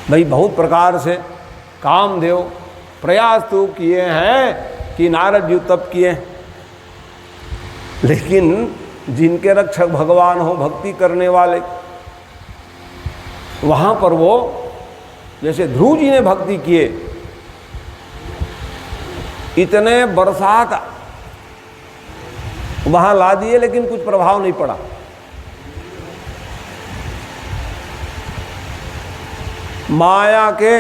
भाई बहुत प्रकार से कामदेव प्रयास तो किए हैं कि नारद जी तप किए, लेकिन जिनके रक्षक भगवान हो, भक्ति करने वाले, वहाँ पर वो जैसे ध्रुव जी ने भक्ति किए, इतने बरसात वहाँ ला दिए लेकिन कुछ प्रभाव नहीं पड़ा। माया के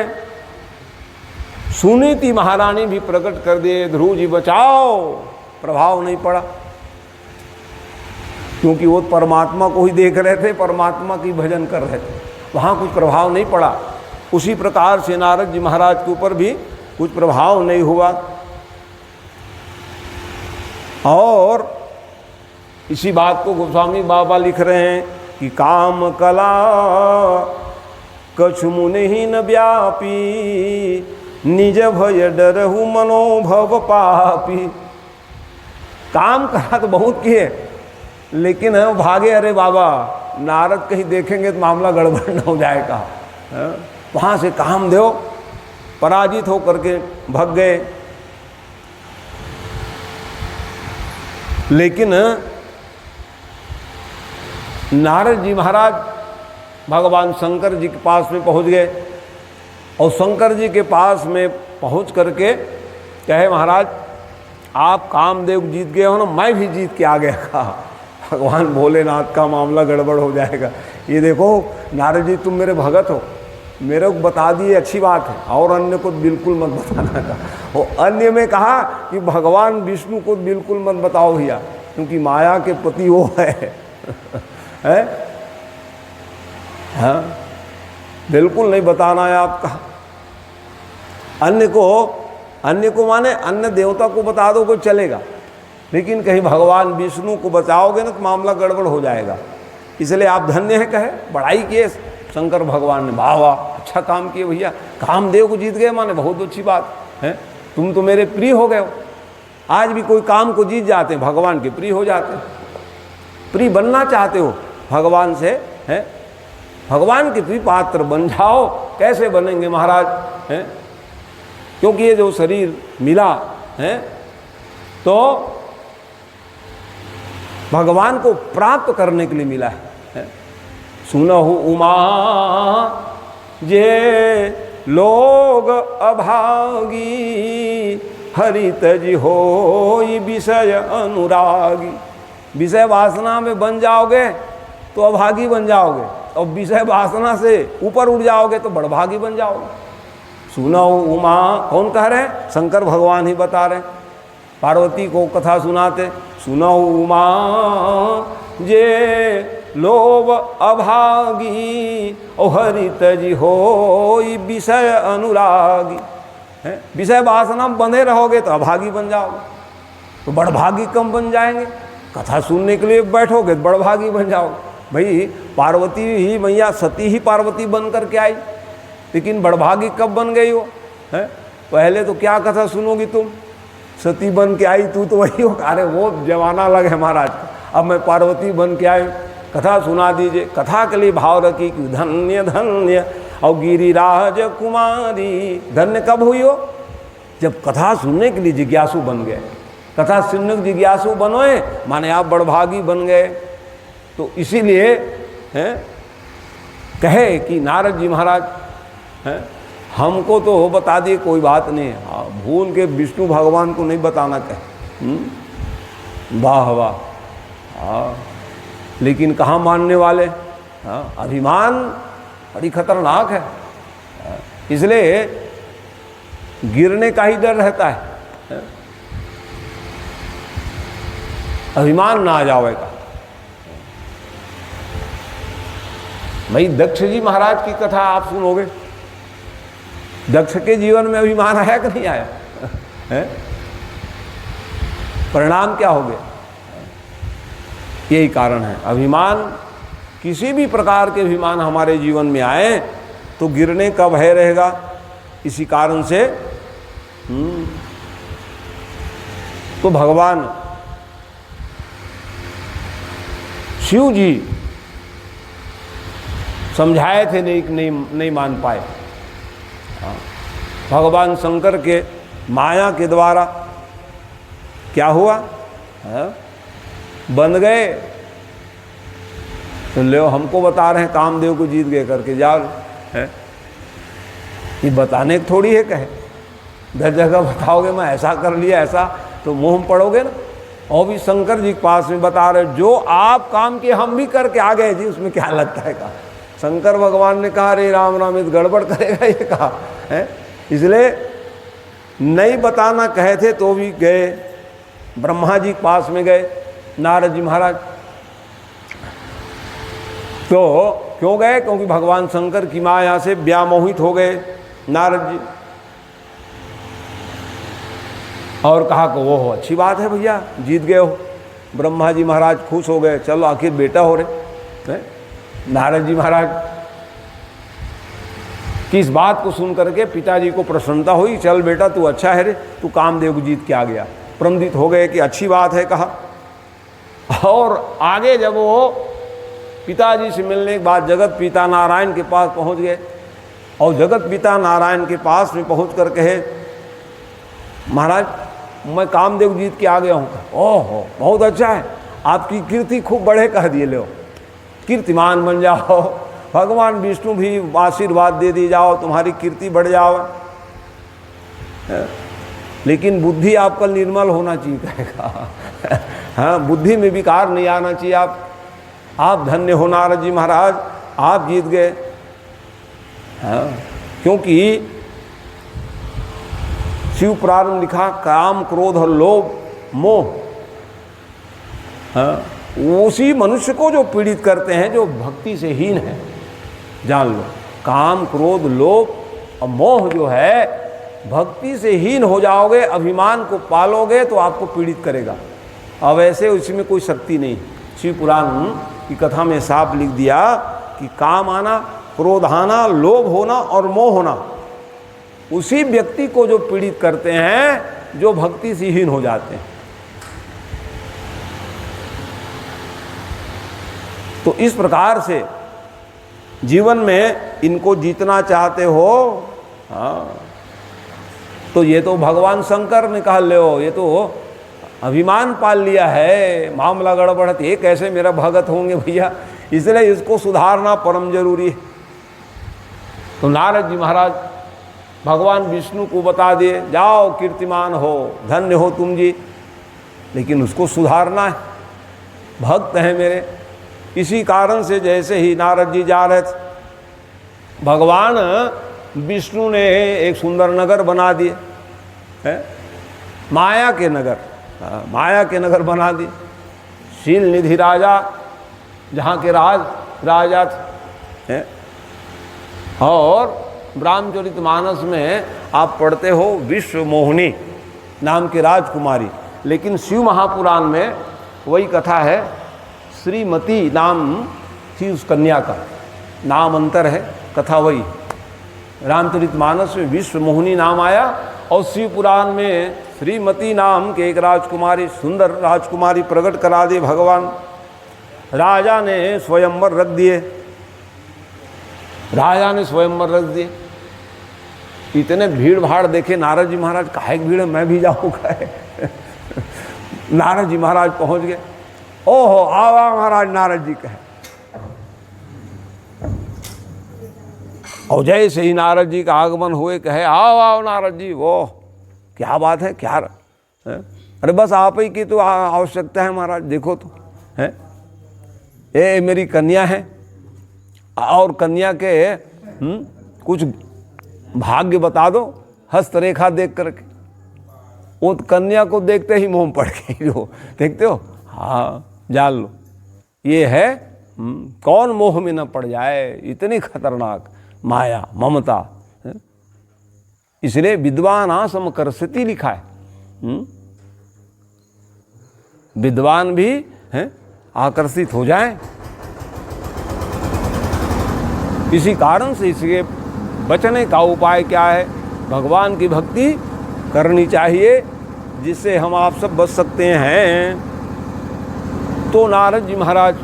सुनीति महारानी भी प्रकट कर दिए, ध्रुव जी बचाओ, प्रभाव नहीं पड़ा, क्योंकि वो परमात्मा को ही देख रहे थे, परमात्मा की भजन कर रहे थे, वहाँ कुछ प्रभाव नहीं पड़ा। उसी प्रकार से नारद जी महाराज के ऊपर भी कुछ प्रभाव नहीं हुआ। और इसी बात को गोस्वामी बाबा लिख रहे हैं कि काम कला कछु मुनि न व्यापी, निज भय डरहु मनोभव पापी। काम कला तो बहुत किए, लेकिन भागे, अरे बाबा नारद कहीं देखेंगे तो मामला गड़बड़ न हो जाएगा। वहाँ से कामदेव पराजित होकर के भाग गए। लेकिन नारद जी महाराज भगवान शंकर जी के पास में पहुँच गए, और शंकर जी के पास में पहुँच करके कहे, महाराज आप कामदेव जीत गए हो ना, मैं भी जीत के आ गया। कहा भगवान भोलेनाथ का मामला गड़बड़ हो जाएगा। ये देखो नारद जी तुम मेरे भगत हो, मेरे को बता दिए अच्छी बात है, और अन्य को बिल्कुल मत बताना था। और अन्य में कहा कि भगवान विष्णु को बिल्कुल मत बताओ भैया, क्योंकि माया के पति वो है। हाँ, बिल्कुल नहीं बताना है आपका। अन्य को माने अन्य देवता को बता दो कोई चलेगा, लेकिन कहीं भगवान विष्णु को बचाओगे ना तो मामला गड़बड़ हो जाएगा। इसलिए आप धन्य है, कहे बड़ाई किए शंकर भगवान ने, वाह वाह अच्छा काम किए भैया, कामदेव को जीत गए, माने बहुत अच्छी बात है, तुम तो मेरे प्रिय हो गए हो। आज भी कोई काम को जीत जाते हैं, भगवान के प्रिय हो जाते हैं, प्रिय बनना चाहते हो भगवान से, हैं भगवान के प्रिय पात्र बन जाओ। कैसे बनेंगे महाराज, हैं क्योंकि ये जो शरीर मिला है तो भगवान को प्राप्त करने के लिए मिला है। सुनहु उमा जे लोग अभागी, हरित जी होई विषय अनुरागी। विषय वासना में बन जाओगे तो अभागी बन जाओगे, और विषय वासना से ऊपर उठ जाओगे तो बड़भागी बन जाओगे। सुनहु उमा, कौन कह रहे हैं? शंकर भगवान ही बता रहे, पार्वती को कथा सुनाते। सुनहु उमा जे लोभ अभागी, ओ हरित जी होई विषय अनुरागी। है विषय वासना में बंधे रहोगे तो अभागी बन जाओगे, तो बड़भागी कम बन जाएंगे। कथा सुनने के लिए बैठोगे तो बड़भागी बन जाओगे। भाई पार्वती ही मैया सती ही पार्वती बन कर के आई, लेकिन बड़भागी कब बन गई हो? है पहले तो क्या कथा सुनोगी तुम, सती बन के आई तू तो वही हो। अरे वो जमाना अलग है महाराज, अब मैं पार्वती बन के आई, कथा सुना दीजिए। कथा के लिए भाव रखी कि धन्य धन्य और गिरिराज कुमारी। धन्य कब हुई हो? जब कथा सुनने के लिए जिज्ञासु बन गए। कथा सुनने के जिज्ञासु बनोए माने आप बड़भागी बन गए। तो इसीलिए हैं कहे कि नारद जी महाराज हैं हमको तो बता दिए, कोई बात नहीं है, हाँ भूल के विष्णु भगवान को नहीं बताना कहे। वाह वाह, हाँ लेकिन कहाँ मानने वाले। हाँ अभिमान बड़ी खतरनाक है, इसलिए गिरने का ही डर रहता है, अभिमान ना आ जाएगा। भाई दक्ष जी महाराज की कथा आप सुनोगे, दक्ष के जीवन में अभिमान आया कि नहीं आया? है? परिणाम क्या हो गया? यही कारण है, अभिमान, किसी भी प्रकार के अभिमान हमारे जीवन में आए तो गिरने का भय रहेगा। इसी कारण से तो भगवान शिव जी समझाए थे, नहीं मान पाए। भगवान शंकर के माया के द्वारा क्या हुआ, बन गए। तो ले हमको बता रहे हैं कामदेव को जीत गए करके, जाओ है ये बताने की थोड़ी है कहे, 10 जगह बताओगे मैं ऐसा कर लिया ऐसा, तो मुँह में पड़ोगे ना। और भी शंकर जी के पास में बता रहे जो आप काम किए हम भी करके आ गए जी, उसमें क्या लगता है कहा। शंकर भगवान ने कहा अरे राम राम ये गड़बड़ करेगा ये कहा है, इसलिए नहीं बताना कहे थे तो भी गए। ब्रह्मा जी के पास में गए नारद जी महाराज, तो क्यों गए, क्योंकि भगवान शंकर की माया से व्यामोहित हो गए नारद जी, और कहा कि वो हो अच्छी बात है भैया जीत गए हो। ब्रह्मा जी महाराज खुश हो गए, चलो आखिर बेटा हो रहे हैं। नारद जी महाराज की इस बात को सुन करके पिताजी को प्रसन्नता हुई, चल बेटा तू अच्छा है रे, तू कामदेव को जीत के आ गया। प्रमदित हो गए कि अच्छी बात है कहा। और आगे जब वो पिताजी से मिलने के बाद जगत पिता नारायण के पास पहुंच गए, और जगत पिता नारायण के पास में पहुंच कर कहे महाराज मैं कामदेव जीत के आ गया हूँ। ओहो बहुत अच्छा है, आपकी कीर्ति खूब बढ़े कह दिए, लो कीर्तिमान बन जाओ, भगवान विष्णु भी आशीर्वाद दे दिए जाओ, तुम्हारी कीर्ति बढ़ जाओ। लेकिन बुद्धि आपका निर्मल होना चाहिए कहेगा। हाँ बुद्धि में विकार नहीं आना चाहिए। आप धन्य हो नारद जी महाराज, आप जीत गए। हाँ क्योंकि शिव पुराण में लिखा काम क्रोध और लोभ मोह, हाँ उसी मनुष्य को जो पीड़ित करते हैं जो भक्ति से हीन है। जान लो काम क्रोध लोभ और मोह जो है भक्ति से हीन हो जाओगे, अभिमान को पालोगे तो आपको पीड़ित करेगा। अब ऐसे उसमें कोई शक्ति नहीं। शिव पुराण की कथा में साफ लिख दिया कि काम आना, क्रोध आना, लोभ होना और मोह होना उसी व्यक्ति को जो पीड़ित करते हैं जो भक्ति से हीन हो जाते हैं। तो इस प्रकार से जीवन में इनको जीतना चाहते हो, हाँ तो ये तो भगवान शंकर ने कहा ले हो, ये तो अभिमान पाल लिया है, मामला गड़बड़ है, ये कैसे मेरा भगत होंगे भैया, इसलिए इसको सुधारना परम जरूरी है। तो नारद जी महाराज भगवान विष्णु को बता दिए जाओ कीर्तिमान हो, धन्य हो तुम जी, लेकिन उसको सुधारना है, भक्त है मेरे। इसी कारण से जैसे ही नारद जी जा रहे थे भगवान विष्णु ने एक सुंदर नगर बना दिए, माया के नगर, माया के नगर बना दिए। शील निधि राजा जहाँ के राजा थे, और रामचरितमानस में आप पढ़ते हो विश्व मोहिनी नाम की राजकुमारी, लेकिन शिव महापुराण में वही कथा है, श्रीमती नाम थी उस कन्या का, नाम अंतर है, कथा वही। रामचरितमानस में विश्व मोहिनी नाम आया और शिव पुराण में श्रीमती नाम के एक राजकुमारी, सुंदर राजकुमारी प्रकट करा दी भगवान। राजा ने स्वयंवर रख दिए, राजा ने स्वयंवर रख दिए। इतने भीड़ भाड़ देखे नारद जी महाराज, काहे भीड़ है, मैं भी जाऊँगा। नारद जी महाराज पहुँच गए, ओहो आवा महाराज नारद जी कहे। और जैसे ही नारद जी का आगमन हुए कहे आओ आओ नारद जी, वो क्या बात है, क्या है? अरे बस आप ही की तो आवश्यकता है महाराज, देखो तो है, ये मेरी कन्या है, और कन्या के कुछ भाग्य बता दो हस्तरेखा देख करके। वो कन्या को देखते ही मुंह पड़ गई, जो देखते हो, हाँ जान लो ये है, कौन मोह में न पड़ जाए, इतनी खतरनाक माया ममता। इसलिए विद्वान समकर्षति लिखा है, विद्वान भी है आकर्षित हो जाए। इसी कारण से इसके बचने का उपाय क्या है, भगवान की भक्ति करनी चाहिए, जिससे हम आप सब बच सकते हैं। तो नारद जी महाराज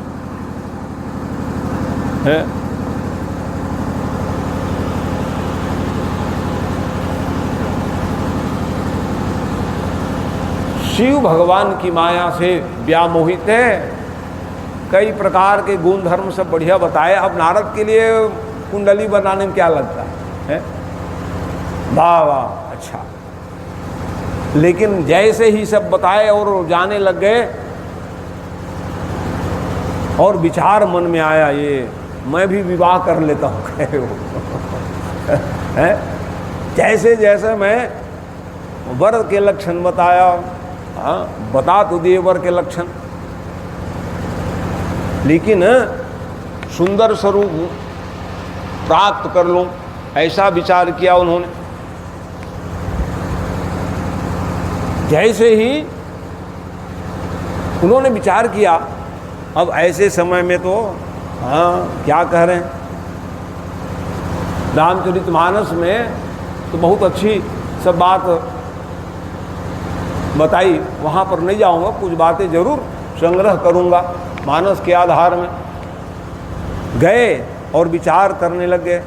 है शिव भगवान की माया से व्यामोहित है। कई प्रकार के गुण धर्म सब बढ़िया बताए। अब नारद के लिए कुंडली बनाने में क्या लगता है? वाह वाह, अच्छा। लेकिन जैसे ही सब बताए और जाने लग गए और विचार मन में आया, ये मैं भी विवाह कर लेता हूँ कहे वो जैसे जैसे मैं वर के लक्षण बताया, हाँ बता तो दिए वर के लक्षण, लेकिन सुंदर स्वरूप प्राप्त कर लूं, ऐसा विचार किया उन्होंने। जैसे ही उन्होंने विचार किया, अब ऐसे समय में तो हाँ क्या कह रहे हैं, रामचरितमानस में तो बहुत अच्छी सब बात बताई, वहाँ पर नहीं जाऊँगा, कुछ बातें जरूर संग्रह करूँगा। मानस के आधार में गए और विचार करने लग गए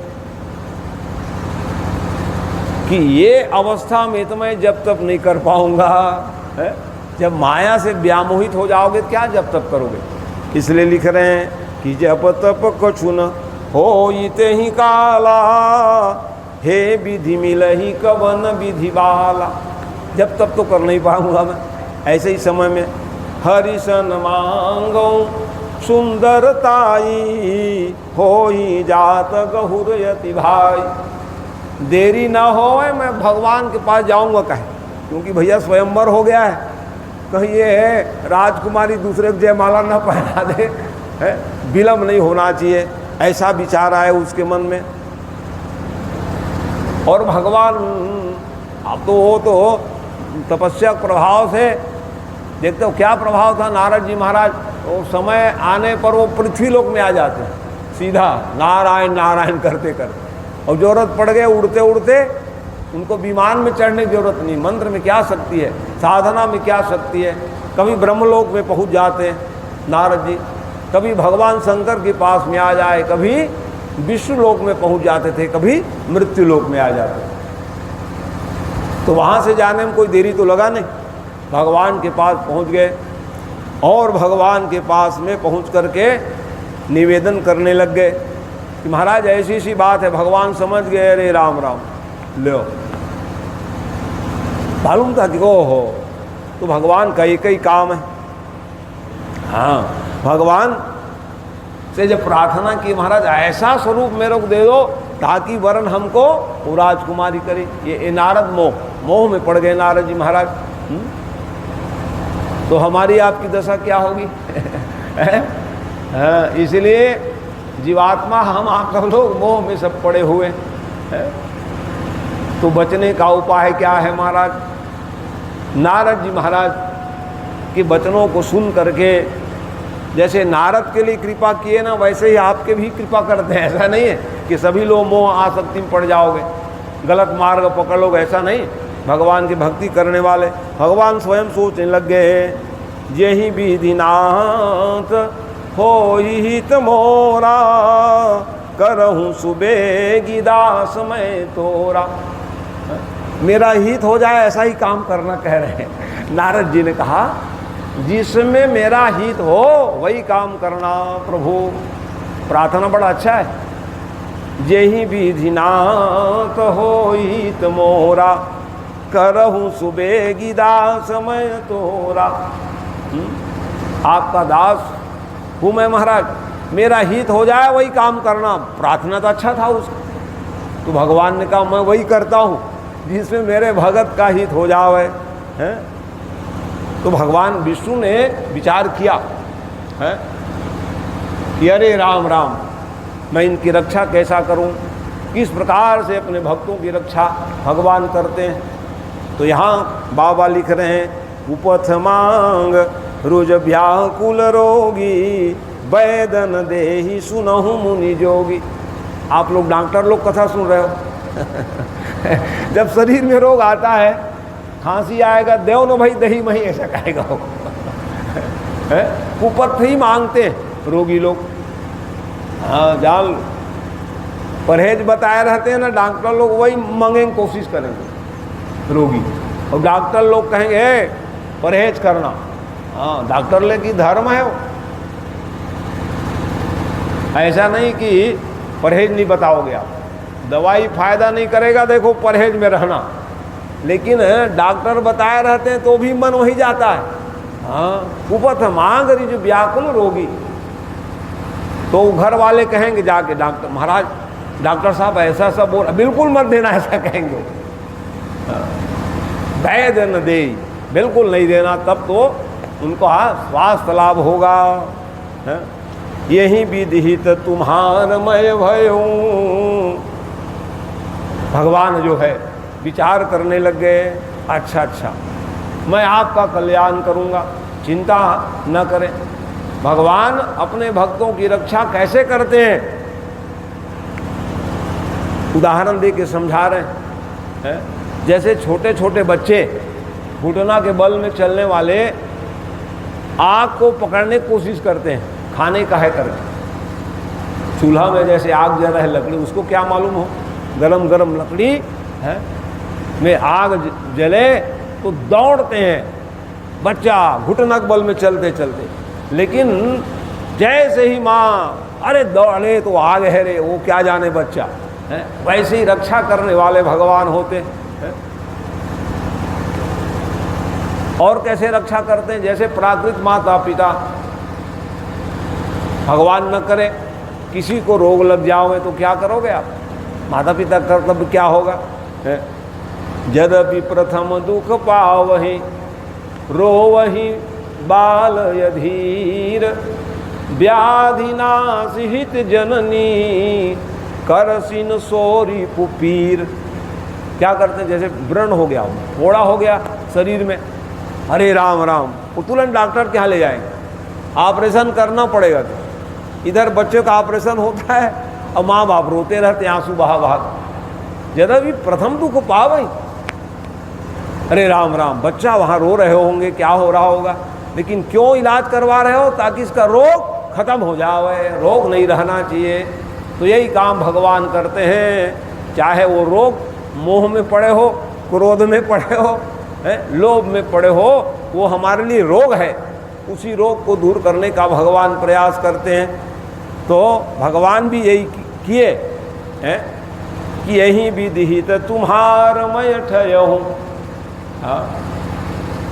कि ये अवस्था में तो मैं जब तक नहीं कर पाऊंगा, है? जब माया से व्यामोहित हो जाओगे क्या जब तक करोगे? इसलिए लिख रहे हैं कि जप तप कछु न होइते ही काला, हे विधि मिलहि कवन विधि बाला। जब तक तो कर नहीं पाऊंगा मैं। ऐसे ही समय में हरिशन मांगो सुंदरताई, होई जात गहुरयति भाई। देरी ना हो मैं भगवान के पास जाऊंगा कहे, क्योंकि भैया स्वयंवर हो गया है, कहीं ये राजकुमारी दूसरे को जयमाला ना पहना दे, है? विलम्ब नहीं होना चाहिए, ऐसा विचार आया उसके मन में। और भगवान अब तो वो तो तपस्या प्रभाव से देखते हो क्या प्रभाव था नारद जी महाराज, वो समय आने पर वो पृथ्वी लोक में आ जाते हैं सीधा नारायण नारायण करते करते, और जरूरत पड़ गए उड़ते उड़ते, उनको विमान में चढ़ने की जरूरत नहीं। मंत्र में क्या शक्ति है, साधना में क्या शक्ति है। कभी ब्रह्मलोक में पहुंच जाते हैं नारद जी, कभी भगवान शंकर के पास में आ जाए, कभी विष्णु लोक में पहुंच जाते थे, कभी मृत्यु लोक में आ जाते थे। तो वहाँ से जाने में कोई देरी तो लगा नहीं, भगवान के पास पहुँच गए और भगवान के पास में पहुँच करके निवेदन करने लग गए कि महाराज ऐसी सी बात है। भगवान समझ गए, अरे राम राम लो, मालूम था कि ओहो तो भगवान का एक ही काम है। हाँ, भगवान से जब प्रार्थना की महाराज ऐसा स्वरूप मेरे को दे दो ताकि वरण हमको वो राजकुमारी करे। ये नारद मोह में पड़ गए नारद जी महाराज। तो हमारी आपकी दशा क्या होगी? इसलिए जीवात्मा हम आप सब लोग मोह में सब पड़े हुए हैं। तो बचने का उपाय क्या है महाराज? नारद जी महाराज के वचनों को सुन करके, जैसे नारद के लिए कृपा किए ना, वैसे ही आपके भी कृपा करते हैं। ऐसा नहीं है कि सभी लोग मोह आसक्ति में पड़ जाओगे, गलत मार्ग पकड़ लोगे, ऐसा नहीं। भगवान की भक्ति करने वाले भगवान स्वयं सोचने लग गए, यही विधिनाथ होहित मोरा, करहूँ सुबेगी दास मैं तोरा। मेरा हित हो जाए ऐसा ही काम करना कह रहे हैं। नारद जी ने कहा जिसमें मेरा हित हो वही काम करना प्रभु। प्रार्थना बड़ा अच्छा है। यही विधिनाथ होहित मोरा, करहूँ सुबेगी दास मैं तोरा। आपका दास हूँ मैं महाराज, मेरा हित हो जाए वही काम करना। प्रार्थना तो अच्छा था उसका, तो भगवान ने कहा मैं वही करता हूँ जिसमें मेरे भगत का हित हो जावे, हैं? तो भगवान विष्णु ने विचार किया है कि अरे राम राम, मैं इनकी रक्षा कैसा करूं, किस प्रकार से अपने भक्तों की रक्षा भगवान करते हैं। तो यहाँ बाबा लिख रहे हैं, उपथ मांग रुज व्याकुल रोगी, वैदन देहि सुनहु मुनि जोगी। आप लोग डॉक्टर लोग कथा सुन रहे हो। जब शरीर में रोग आता है, खांसी आएगा, देव न भाई दही मही, ऐसा कहेगा वो। कुपथ ही मांगते हैं रोगी लोग। हाँ, जाल परहेज बताए रहते हैं ना डॉक्टर लोग, वही मांगने की कोशिश करेंगे रोगी। और डॉक्टर लोग कहेंगे परहेज करना। हाँ, डॉक्टर लेकी धर्म है वो, ऐसा नहीं कि परहेज नहीं बताओगे आप, दवाई फायदा नहीं करेगा, देखो परहेज में रहना, लेकिन डॉक्टर बताए रहते हैं तो भी मन वही जाता है। हाँ, कुपथ मांग रही जो व्याकुल रोगी, तो घर वाले कहेंगे जाके डॉक्टर, महाराज डॉक्टर साहब ऐसा सब बोल, बिल्कुल मत देना, ऐसा कहेंगे। वैद्य न दे, बिल्कुल नहीं देना, तब तो उनको स्वास्थ्य लाभ होगा। है? यही विधित तुम्हार मय भयूं। भगवान जो है विचार करने लग गए, अच्छा अच्छा मैं आपका कल्याण करूंगा, चिंता न करें। भगवान अपने भक्तों की रक्षा कैसे करते हैं, उदाहरण दे के समझा रहे हैं। जैसे छोटे छोटे बच्चे घुटना के बल में चलने वाले आग को पकड़ने की कोशिश करते हैं, खाने का है करके। चूल्हा में जैसे आग जल रहा है, लकड़ी, उसको क्या मालूम हो गरम गरम लकड़ी है में आग जले तो दौड़ते हैं बच्चा घुटना के बल में चलते चलते, लेकिन जैसे ही माँ अरे दौड़े तो आग है रे, वो क्या जाने बच्चा है। वैसे ही रक्षा करने वाले भगवान होते हैं। और कैसे रक्षा करते हैं, जैसे प्राकृत माता पिता, भगवान न करे किसी को रोग लग जाओगे तो क्या करोगे आप, माता पिता कर्तव्य क्या होगा। यद्यपि प्रथम दुख पावहि रोवहि बाल यधीर, व्याधि नासिहित जननी करसिन सोरी पुपीर। क्या करते हैं, जैसे व्रण हो गया, फोड़ा हो गया शरीर में, अरे राम राम, वो तुरंत डॉक्टर के यहाँ ले जाएंगे, ऑपरेशन करना पड़ेगा। तो इधर बच्चों का ऑपरेशन होता है और माँ बाप रोते रहते आंसू बहा बहा। यदा भी प्रथम दुख पावई, अरे राम राम, बच्चा वहाँ रो रहे होंगे, क्या हो रहा होगा, लेकिन क्यों इलाज करवा रहे हो, ताकि इसका रोग खत्म हो जाए, रोग नहीं रहना चाहिए। तो यही काम भगवान करते हैं, चाहे वो रोग मोह में पड़े हो, क्रोध में पड़े हो, लोभ में पड़े हो, वो हमारे लिए रोग है, उसी रोग को दूर करने का भगवान प्रयास करते हैं। तो भगवान भी यही किए हैं कि यही विधित तुम्हार मैं ठयहूँ।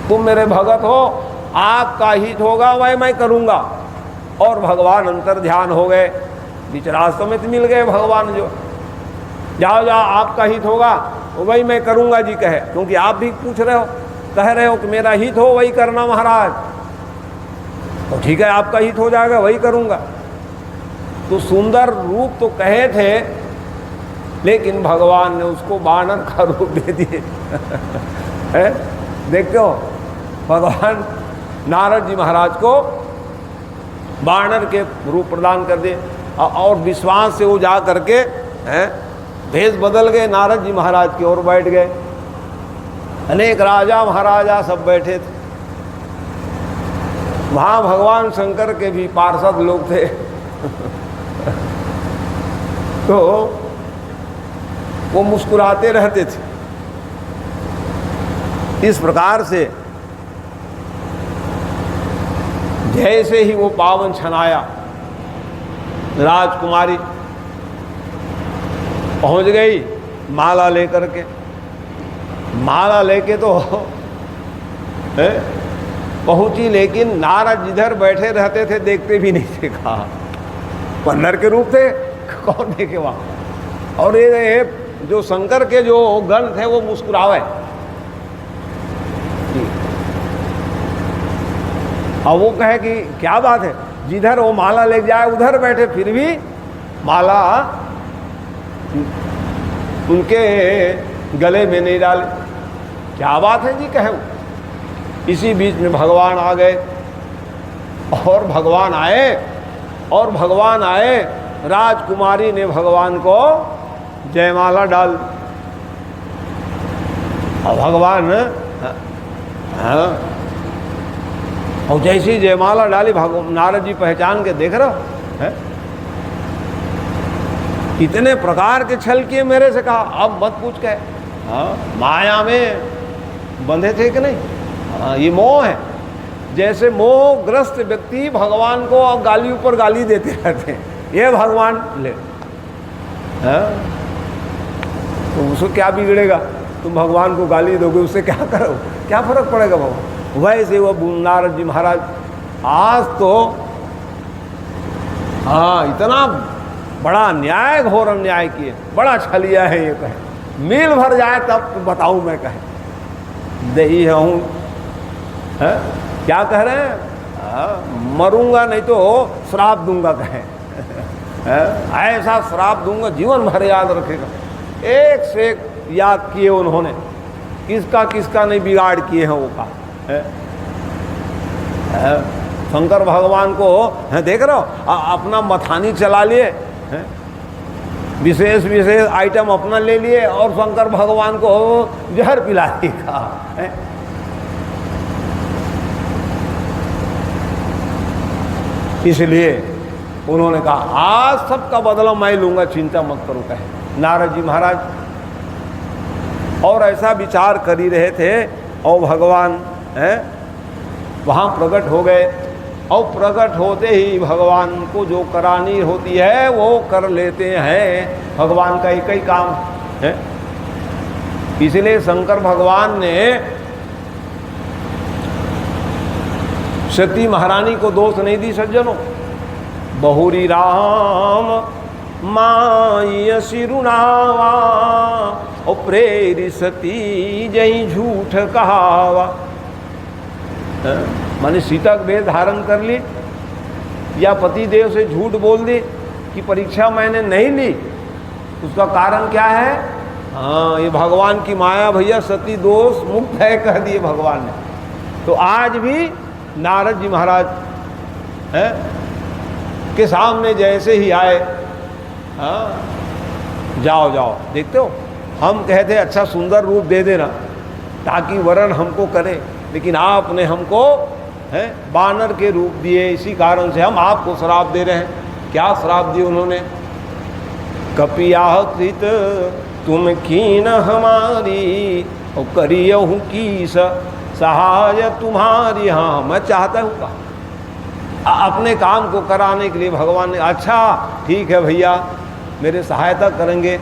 तुम मेरे भगत हो, आपका हित होगा वही मैं करूँगा। और भगवान अंतर ध्यान हो गए, बीच रास्तों में तो मिल गए भगवान, जो जाओ जाओ आपका हित होगा वही मैं करूँगा जी कहे, क्योंकि आप भी पूछ रहे हो, कह रहे हो कि मेरा हित हो वही करना महाराज, तो ठीक है आपका हित हो जाएगा वही करूँगा। तो सुंदर रूप तो कहे थे, लेकिन भगवान ने उसको बानर का रूप दे दिए। देखते हो, भगवान नारद जी महाराज को बानर के रूप प्रदान कर दिए, और विश्वास से वो जा करके भेष बदल गए, नारद जी महाराज की ओर बैठ गए। अनेक राजा महाराजा सब बैठे थे, वहाँ भगवान शंकर के भी पार्षद लोग थे। तो वो मुस्कुराते रहते थे। इस प्रकार से जैसे ही वो पावन क्षण आया, राजकुमारी पहुंच गई माला लेकर के। माला लेके तो पहुंची, लेकिन नारद जिधर बैठे रहते थे देखते भी नहीं थे, कहा बंदर के रूप थे, कौन देखे वहाँ। और ये जो शंकर के जो गण थे वो मुस्कुरावे, और वो कहे कि क्या बात है, जिधर वो माला ले जाए उधर बैठे, फिर भी माला उनके गले में नहीं डाले, क्या बात है जी कहे। इसी बीच में भगवान आ गए, और भगवान आए, राजकुमारी ने भगवान को जयमाला डाल, और भगवान और जैसी जयमाला डाली, नारद जी पहचान के देख रहे हैं, कितने प्रकार के छल किए मेरे से, कहा अब मत पूछ के। हाँ, माया में बंधे थे कि नहीं, ये मोह है। जैसे मोहग्रस्त व्यक्ति भगवान को गाली ऊपर गाली देते रहते हैं, ये भगवान ले, तो उसको क्या बिगड़ेगा? तुम भगवान को गाली दोगे, उससे क्या करो, क्या फर्क पड़ेगा भगवान? वैसे वो नारद जी महाराज आज तो इतना बड़ा न्याय, घोर अन्याय किए, बड़ा छलिया है ये कहे, मील भर जाए तब बताऊं मैं कहे, दही हूँ, क्या कह रहे हैं? मरूंगा नहीं तो श्राप दूंगा कहे, ऐसा श्राप दूंगा जीवन भर याद रखेगा। एक से एक याद किए उन्होंने, किसका किसका नहीं बिगाड़ किए हैं वो का। शंकर भगवान को देख रहे हो, अपना मथानी चला लिए, विशेष विशेष आइटम अपना ले लिए और शंकर भगवान को जहर पिला दिया। इसलिए उन्होंने कहा आज सबका बदला मैं लूंगा, चिंता मत करो कहे नारद जी महाराज। और ऐसा विचार कर ही रहे थे और भगवान वहाँ प्रकट हो गए, और प्रकट होते ही भगवान को जो करानी होती है वो कर लेते हैं, भगवान का एक ही काम है। इसलिए शंकर भगवान ने सती महारानी को दोष नहीं दी सज्जनों। बहुरी राम माय सिरुनावा और प्रेरी सती जई झूठ कहावा। माने सीता वेद धारण कर ली या पति देव से झूठ बोल दी कि परीक्षा मैंने नहीं ली, उसका कारण क्या है? ये भगवान की माया भैया, सती दोष मुक्त है कह दिए भगवान ने। तो आज भी नारद जी महाराज के सामने जैसे ही आए, जाओ जाओ, देखते हो हम कहते अच्छा सुंदर रूप दे देना ताकि वरण हमको करे, लेकिन आपने हमको बानर के रूप दिए, इसी कारण से हम आपको श्राप दे रहे हैं। क्या श्राप दिए उन्होंने? कपियाह कृत तुम कीन हमारी और करियहु की सहाय तुम्हारी। हाँ, मैं चाहता हूँ का अपने काम को कराने के लिए भगवान ने, अच्छा ठीक है भैया मेरे सहायता करेंगे,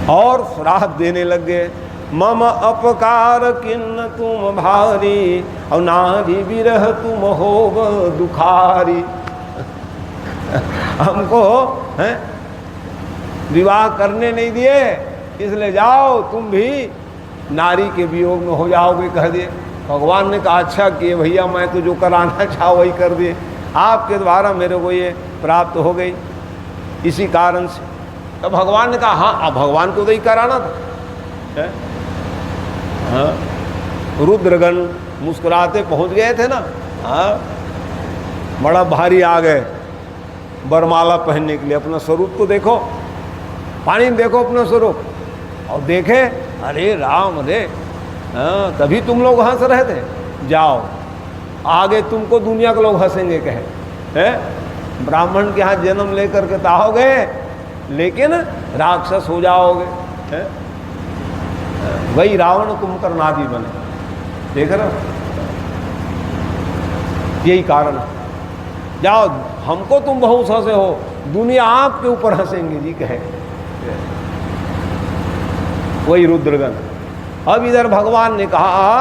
और श्राप देने लग गए। मम अपकार किन्न तुम भारी और नारी विरह तुम होब दुखारी। हमको विवाह करने नहीं दिए, इसलिए जाओ तुम भी नारी के वियोग में हो जाओगे कह दिए। भगवान ने कहा अच्छा किए भैया, मैं तो जो कराना चाहो वही कर दिए, आपके द्वारा मेरे को ये प्राप्त हो गई, इसी कारण से। तो भगवान ने कहा हाँ, अब भगवान को तो ही कराना था। हाँ, रुद्रगण मुस्कुराते पहुंच गए थे ना, हाँ, बड़ा भारी आ गए बरमाला पहनने के लिए। अपना स्वरूप तो देखो, पानी में देखो अपना स्वरूप, और देखे अरे राम रे, हाँ, तभी तुम लोग हंस रहे थे, जाओ आगे तुमको दुनिया के लोग हंसेंगे कहे। ब्राह्मण के यहाँ जन्म लेकर के ताओगे लेकिन राक्षस हो जाओगे। वही रावण कुंभकर्णादि बने, देख रहे हो, यही कारण है। जाओ, हमको तुम बहुत हंसे हो, दुनिया आपके ऊपर हंसेंगे जी कहे। वही रुद्रगण। अब इधर भगवान ने कहा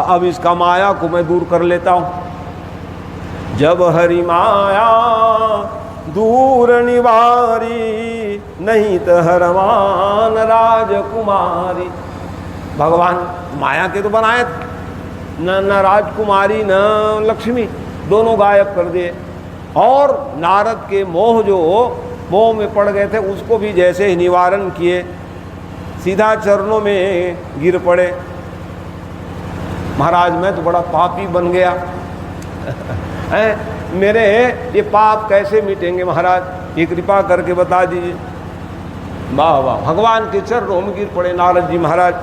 अब इसका माया को मैं दूर कर लेता हूं। जब हरि माया दूर निवारी नहीं तो हरमान राजकुमारी। भगवान माया के तो बनाए थे, न राजकुमारी न लक्ष्मी, दोनों गायब कर दिए। और नारद के मोह जो मोह में पड़ गए थे उसको भी जैसे ही निवारण किए, सीधा चरणों में गिर पड़े। महाराज मैं तो बड़ा पापी बन गया मेरे ये पाप कैसे मिटेंगे महाराज, ये कृपा करके बता दीजिए। वाह वाह, भगवान के चरणों में गिर पड़े नारद जी महाराज।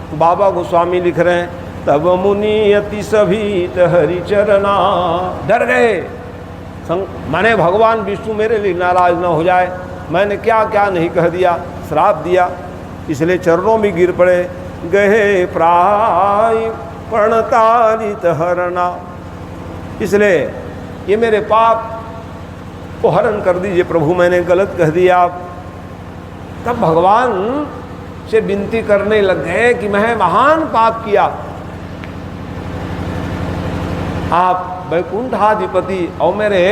तो बाबा गोस्वामी लिख रहे हैं तब मुनि अति सभीत हरि चरना। डर गए, माने भगवान विष्णु मेरे लिए नाराज ना हो जाए, मैंने क्या क्या नहीं कह दिया, श्राप दिया, इसलिए चरणों में गिर पड़े। गहे प्राय प्रणतारित हरना। इसलिए ये मेरे पाप को हरण कर दीजिए प्रभु, मैंने गलत कह दिया। तब भगवान से विनती करने लग गए कि मैं महान पाप किया, आप वैकुंठाधिपति और मेरे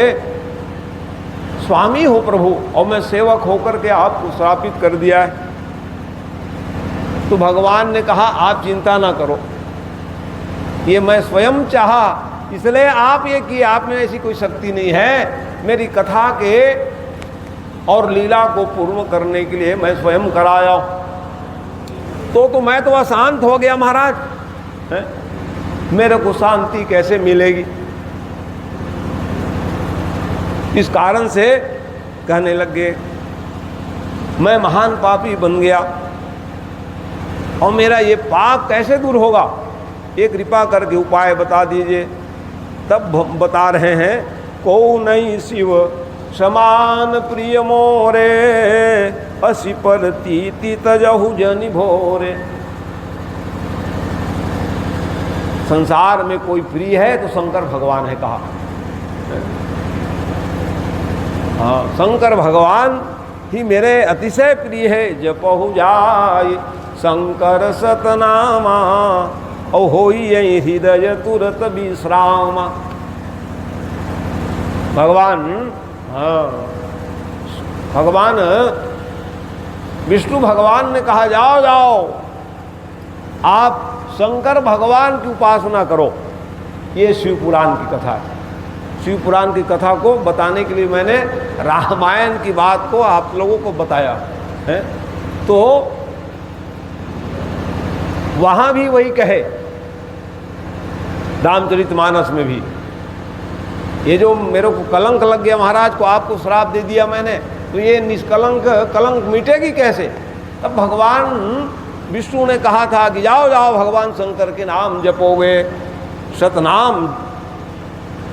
स्वामी हो प्रभु, और मैं सेवक होकर के आपको श्रापित कर दिया है। तो भगवान ने कहा आप चिंता ना करो, ये मैं स्वयं चाहा इसलिए आप ये किए, आप में ऐसी कोई शक्ति नहीं है। मेरी कथा के और लीला को पूर्ण करने के लिए मैं स्वयं कराया। तो मैं तो अशांत हो गया महाराज, है? मेरे को शांति कैसे मिलेगी? इस कारण से कहने लग गए मैं महान पापी बन गया और मेरा ये पाप कैसे दूर होगा, एक कृपा करके उपाय बता दीजिए। तब बता रहे हैं को नहीं शिव समान प्रिय मोरे, असी पर तीति तजहु जनि भोरे। संसार में कोई प्रिय है तो शंकर भगवान है कहा। हाँ, शंकर भगवान ही मेरे अतिशय प्रिय है। जपहु जाय शंकर सतनामा, और होई हृदय तुरत विश्राम। भगवान, हाँ, भगवान विष्णु भगवान ने कहा जाओ जाओ आप शंकर भगवान की उपासना करो। ये शिव पुराण की कथा है। शिव पुराण की कथा को बताने के लिए मैंने रामायण की बात को आप लोगों को बताया है। तो वहाँ भी वही कहे, रामचरितमानस में भी, ये जो मेरे को कलंक लग गया महाराज को, आपको श्राप दे दिया मैंने, तो ये निष्कलंक कलंक मिटेगी कैसे? तब भगवान विष्णु ने कहा था कि जाओ जाओ भगवान शंकर के नाम जपोगे, शतनाम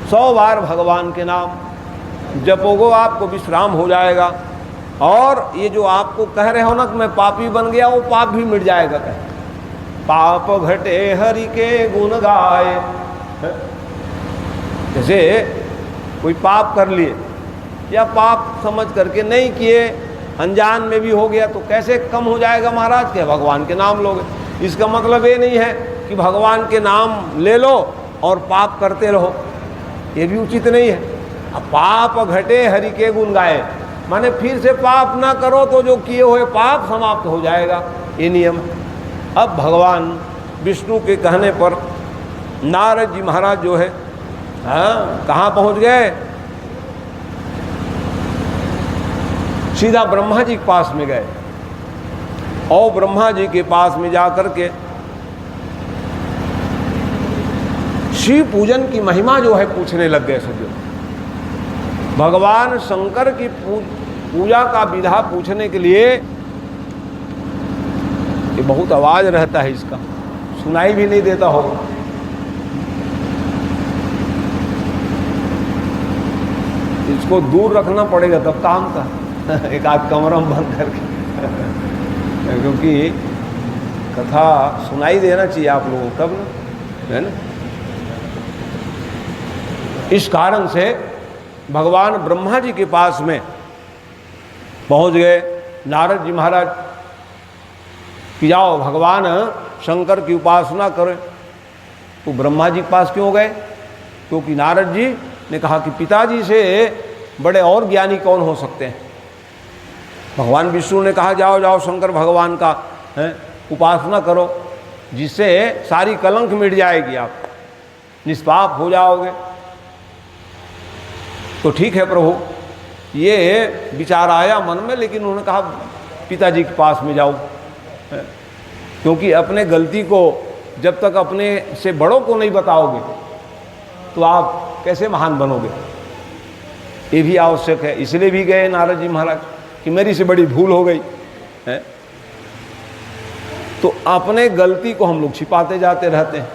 100 बार भगवान के नाम जपोगो, आपको विश्राम हो जाएगा। और ये जो आपको कह रहे हो ना कि मैं पापी बन गया, वो पाप भी मिट जाएगा। कहे पाप घटे हरि के गुण गाए। जैसे कोई पाप कर लिए या पाप समझ करके नहीं किए, अनजान में भी हो गया, तो कैसे कम हो जाएगा महाराज? के भगवान के नाम लोगे। इसका मतलब ये नहीं है कि भगवान के नाम ले लो और पाप करते रहो, ये भी उचित नहीं है। अब पाप घटे हरि के गुण गाए, माने फिर से पाप ना करो तो जो किए हुए पाप समाप्त हो जाएगा, ये नियम। अब भगवान विष्णु के कहने पर नारद जी महाराज जो है, हाँ, कहाँ पहुँच गए? सीधा ब्रह्मा जी के पास में गए और ब्रह्मा जी के पास में जाकर के शिव पूजन की महिमा जो है पूछने लग गए। सभी भगवान शंकर की पूजा का विधा पूछने के लिए, ये बहुत आवाज रहता है इसका, सुनाई भी नहीं देता होगा। इसको दूर रखना पड़ेगा तब काम का एक आध कमरा में बंद करके क्योंकि कथा सुनाई देना चाहिए आप लोगों को, तब ना, है ना। इस कारण से भगवान ब्रह्मा जी के पास में पहुंच गए नारद जी महाराज कि जाओ भगवान शंकर की उपासना करें। तो ब्रह्मा जी के पास क्यों गए? क्योंकि नारद जी ने कहा कि पिताजी से बड़े और ज्ञानी कौन हो सकते हैं। भगवान विष्णु ने कहा जाओ जाओ शंकर भगवान का उपासना करो, जिससे सारी कलंक मिट जाएगी, आप निष्पाप हो जाओगे। तो ठीक है प्रभु, ये विचार आया मन में, लेकिन उन्होंने कहा पिताजी के पास में जाओ, क्योंकि अपने गलती को जब तक अपने से बड़ों को नहीं बताओगे तो आप कैसे महान बनोगे, ये भी आवश्यक है। इसलिए भी गए नारद जी महाराज कि मेरी से बड़ी भूल हो गई है। तो अपने गलती को हम लोग छिपाते जाते रहते हैं,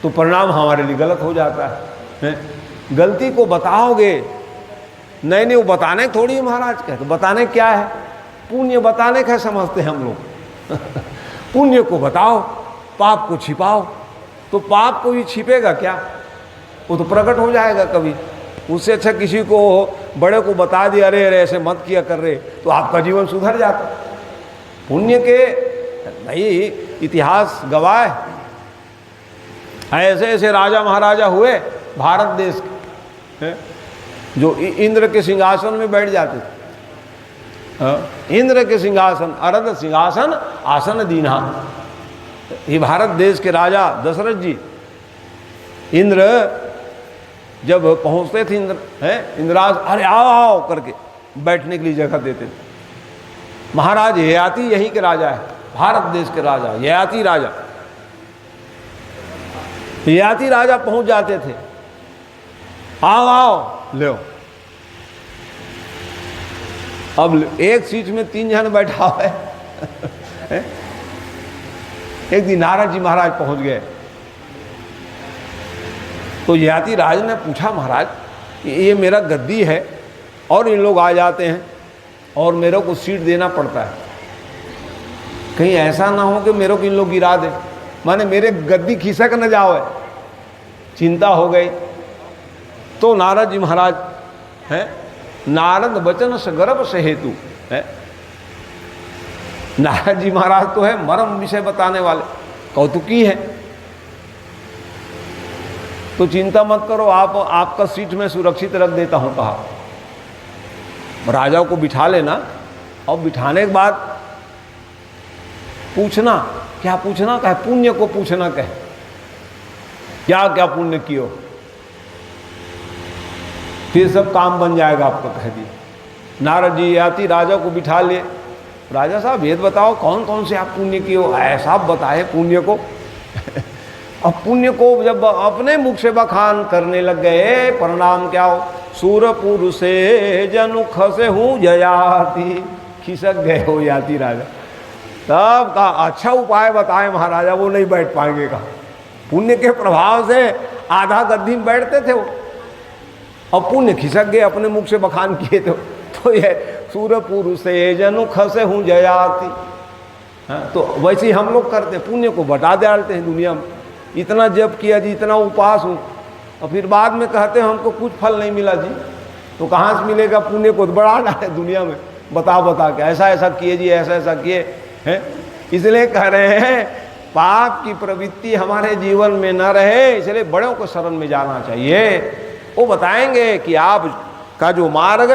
तो परिणाम हमारे लिए गलत हो जाता है। गलती को बताओगे, नहीं नहीं वो बताने थोड़ी महाराज कहते, बताने क्या है, पुण्य बताने का समझते हैं हम लोग पुण्य को बताओ, पाप को छिपाओ। तो पाप को भी छिपेगा क्या, वो तो प्रकट हो जाएगा कभी। उससे अच्छा किसी को बड़े को बता दिया, अरे अरे ऐसे मत किया कर रहे, तो आपका जीवन सुधर जाता। पुण्य के नहीं, इतिहास गवाह है, ऐसे ऐसे राजा महाराजा हुए भारत देश के, जो इंद्र के सिंहासन में बैठ जाते थे। इंद्र के सिंहासन, अरद सिंहासन आसन दीन्हा। ये भारत देश के राजा दशरथ जी, इंद्र जब पहुंचते थे, इंद्राज अरे आओ आओ करके बैठने के लिए जगह देते थे। महाराज ययाति यहीं के राजा है, भारत देश के राजा ययाति राजा। ययाति राजा पहुंच जाते थे, आओ आओ लो। अब एक सीट में 3 जन बैठा हुआ है। एक दिन नारद जी महाराज पहुंच गए, तो ययाति राज ने पूछा, महाराज ये मेरा गद्दी है और इन लोग आ जाते हैं और मेरे को सीट देना पड़ता है, कहीं ऐसा ना हो कि मेरे को इन लोग गिरा दे, माने मेरे गद्दी खिसक न जाओ है। चिंता हो गई। तो नारद जी महाराज हैं, नारद बचन सगर्भ से हेतु है। नारद जी महाराज तो है मर्म विषय बताने वाले, कौतुकी है। तो चिंता मत करो, आपका सीट में सुरक्षित रख देता हूं। कहा राजा को बिठा लेना, और बिठाने के बाद पूछना, क्या पूछना कहे, पुण्य को पूछना कहे, क्या क्या पुण्य कियो, फिर सब काम बन जाएगा आपको, कह दिए। नारद जी आती राजा को बिठा लिए, राजा साहब भेद बताओ कौन कौन से आप पुण्य किए हो। ऐसा बताए पुण्य को। अब पुण्य को जब अपने मुख से बखान करने लग गए, परिणाम क्या हो, सूरपुर से जनु खसे हूँ जयाति, खिसक गए हो याति राजा। तब का अच्छा उपाय बताए महाराजा, वो नहीं बैठ पाएंगे। कहा पुण्य के प्रभाव से आधा गद्दी में बैठते थे वो, और पुण्य खिसक गए, अपने मुख से बखान किए तो ये सूरपुर से जनु खसे हूँ जयाति। हाँ, तो वैसे ही हम लोग करते, पुण्य को बटा डालते हैं दुनिया में। इतना जप किया जी, इतना उपास हूँ, और फिर बाद में कहते हैं हमको कुछ फल नहीं मिला जी। तो कहाँ से मिलेगा, पुण्य को बढ़ा डाले दुनिया में बता बता के, ऐसा ऐसा किए जी, ऐसा ऐसा किए हैं। इसलिए कह रहे हैं पाप की प्रवृत्ति हमारे जीवन में न रहे, इसलिए बड़ों को शरण में जाना चाहिए। वो बताएंगे कि आप का जो मार्ग